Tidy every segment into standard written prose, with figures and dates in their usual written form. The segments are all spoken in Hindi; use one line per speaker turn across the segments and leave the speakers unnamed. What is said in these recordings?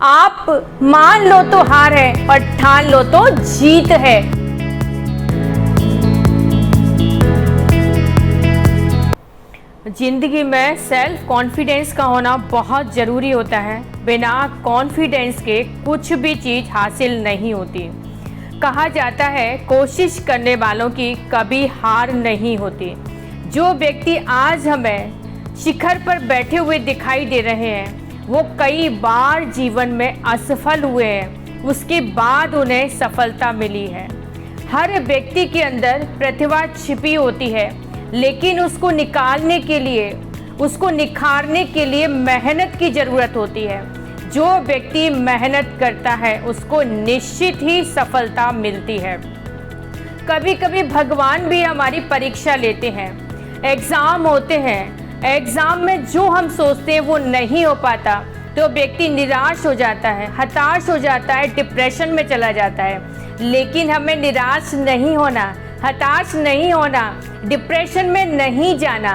आप मान लो तो हार है और ठान लो तो जीत है। जिंदगी में सेल्फ कॉन्फिडेंस का होना बहुत ज़रूरी होता है। बिना कॉन्फिडेंस के कुछ भी चीज़ हासिल नहीं होती। कहा जाता है कोशिश करने वालों की कभी हार नहीं होती। जो व्यक्ति आज हमें शिखर पर बैठे हुए दिखाई दे रहे हैं वो कई बार जीवन में असफल हुए हैं, उसके बाद उन्हें सफलता मिली है। हर व्यक्ति के अंदर प्रतिभा छिपी होती है, लेकिन उसको निकालने के लिए, उसको निखारने के लिए मेहनत की ज़रूरत होती है। जो व्यक्ति मेहनत करता है उसको निश्चित ही सफलता मिलती है। कभी कभी भगवान भी हमारी परीक्षा लेते हैं, एग्ज़ाम होते हैं। एग्ज़ाम में जो हम सोचते हैं वो नहीं हो पाता तो व्यक्ति निराश हो जाता है, हताश हो जाता है, डिप्रेशन में चला जाता है। लेकिन हमें निराश नहीं होना, हताश नहीं होना, डिप्रेशन में नहीं जाना।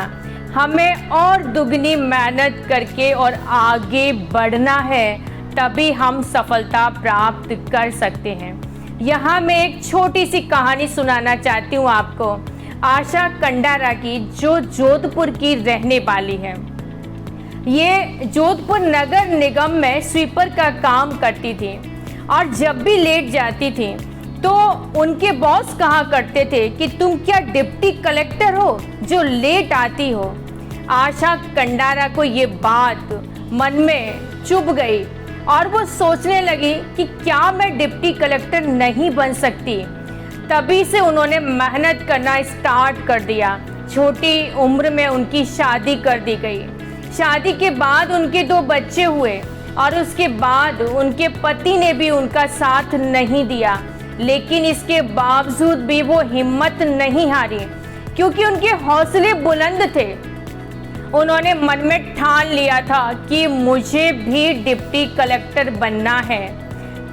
हमें और दुगनी मेहनत करके और आगे बढ़ना है, तभी हम सफलता प्राप्त कर सकते हैं। यहाँ मैं एक छोटी सी कहानी सुनाना चाहती हूँ आपको, आशा कंडारा की, जो जोधपुर की रहने वाली है। ये जोधपुर नगर निगम में स्वीपर का काम करती थी और जब भी लेट जाती थी तो उनके बॉस कहा करते थे कि तुम क्या डिप्टी कलेक्टर हो जो लेट आती हो। आशा कंडारा को ये बात मन में चुभ गई और वो सोचने लगी कि क्या मैं डिप्टी कलेक्टर नहीं बन सकती। तभी से उन्होंने मेहनत करना स्टार्ट कर दिया। छोटी उम्र में उनकी शादी कर दी गई। शादी के बाद उनके 2 बच्चे हुए और उसके बाद उनके पति ने भी उनका साथ नहीं दिया, लेकिन इसके बावजूद भी वो हिम्मत नहीं हारी क्योंकि उनके हौसले बुलंद थे। उन्होंने मन में ठान लिया था कि मुझे भी डिप्टी कलेक्टर बनना है।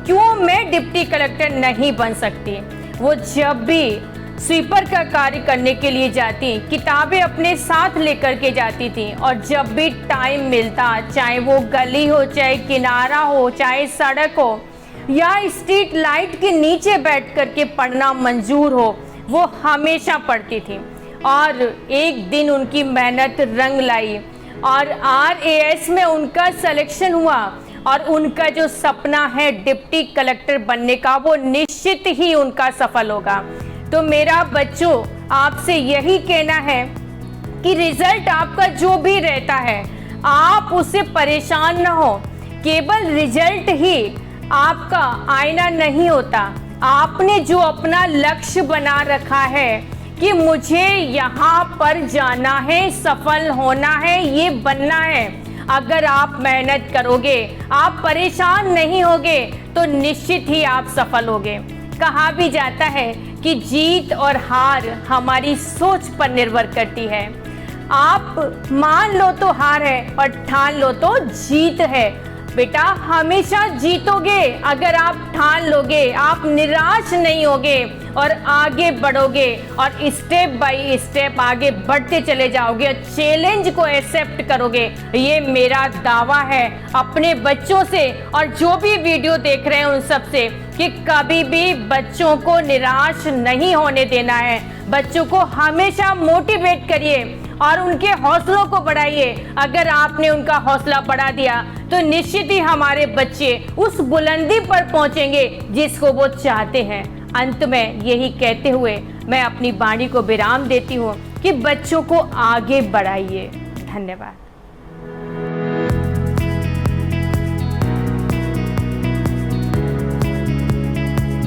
क्यों मैं डिप्टी कलेक्टर नहीं बन सकती। वो जब भी स्वीपर का कार्य करने के लिए जाती, किताबें अपने साथ लेकर के जाती थी और जब भी टाइम मिलता, चाहे वो गली हो, चाहे किनारा हो, चाहे सड़क हो या स्ट्रीट लाइट के नीचे बैठ कर के पढ़ना मंजूर हो, वो हमेशा पढ़ती थी। और एक दिन उनकी मेहनत रंग लाई और RAS में उनका सिलेक्शन हुआ और उनका जो सपना है डिप्टी कलेक्टर बनने का वो निश्चित ही उनका सफल होगा। तो मेरा बच्चों आपसे यही कहना है कि रिजल्ट आपका जो भी रहता है आप उससे परेशान न हो। केवल रिजल्ट ही आपका आईना नहीं होता। आपने जो अपना लक्ष्य बना रखा है कि मुझे यहाँ पर जाना है, सफल होना है, ये बनना है, अगर आप मेहनत करोगे, आप परेशान नहीं होगे तो निश्चित ही आप सफल होगे। कहा भी जाता है कि जीत और हार हमारी सोच पर निर्भर करती है। आप मान लो तो हार है और ठान लो तो जीत है। बेटा हमेशा जीतोगे अगर आप ठान लोगे, आप निराश नहीं होगे और आगे बढ़ोगे और स्टेप बाय स्टेप आगे बढ़ते चले जाओगे, चैलेंज को एक्सेप्ट करोगे। ये मेरा दावा है अपने बच्चों से और जो भी वीडियो देख रहे हैं उन सब से कि कभी भी बच्चों को निराश नहीं होने देना है। बच्चों को हमेशा मोटिवेट करिए और उनके हौसलों को बढ़ाइए। अगर आपने उनका हौसला बढ़ा दिया तो निश्चित ही हमारे बच्चे उस बुलंदी पर पहुंचेंगे जिसको वो चाहते हैं। अंत में यही कहते हुए मैं अपनी वाणी को विराम देती हूँ कि बच्चों को आगे बढ़ाइए। धन्यवाद।